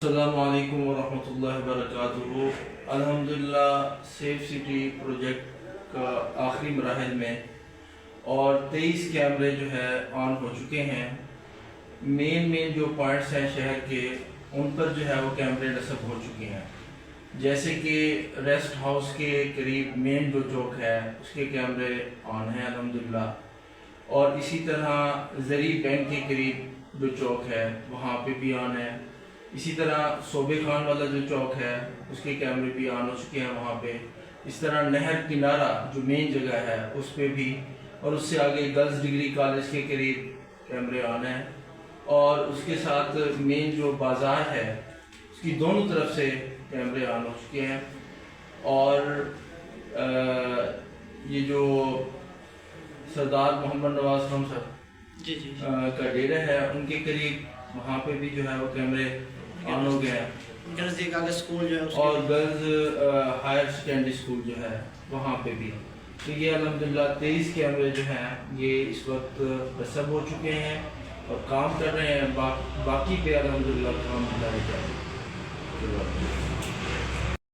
السلام علیکم ورحمۃ اللہ وبرکاتہ۔ الحمدللہ سیف سٹی پروجیکٹ کا آخری مراحل میں اور 23 کیمرے جو ہے آن ہو چکے ہیں۔ مین جو پوائنٹس ہیں شہر کے ان پر جو ہے وہ کیمرے نصب ہو چکے ہیں، جیسے کہ ریسٹ ہاؤس کے قریب مین جو چوک ہے اس کے کیمرے آن ہیں الحمدللہ، اور اسی طرح زرعی بینک کے قریب جو چوک ہے وہاں پہ بھی آن ہے۔ اسی طرح صوبے خان والا جو چوک ہے اس کے کیمرے بھی آن ہو چکے ہیں وہاں پہ۔ اس طرح نہر کنارہ جو مین جگہ ہے اس پہ بھی، اور اس سے آگے گرلز ڈگری کالج کے قریب کیمرے آن ہیں، اور اس کے ساتھ مین جو بازار ہے اس کی دونوں طرف سے کیمرے آن ہو چکے ہیں۔ اور یہ جو سردار محمد نواز خان صاحب کا ڈیرا ہے ان کے قریب وہاں پہ بھی جو ہے وہ کیمرے آن ہو گئے ہیں، اور گرلز ہائر سیکنڈری اسکول جو ہے وہاں پہ بھی۔ تو یہ الحمدللہ 23 کیمرے جو ہیں یہ اس وقت نصب ہو چکے ہیں اور کام کر رہے ہیں، باقی پہ الحمدللہ کام جاری ہے۔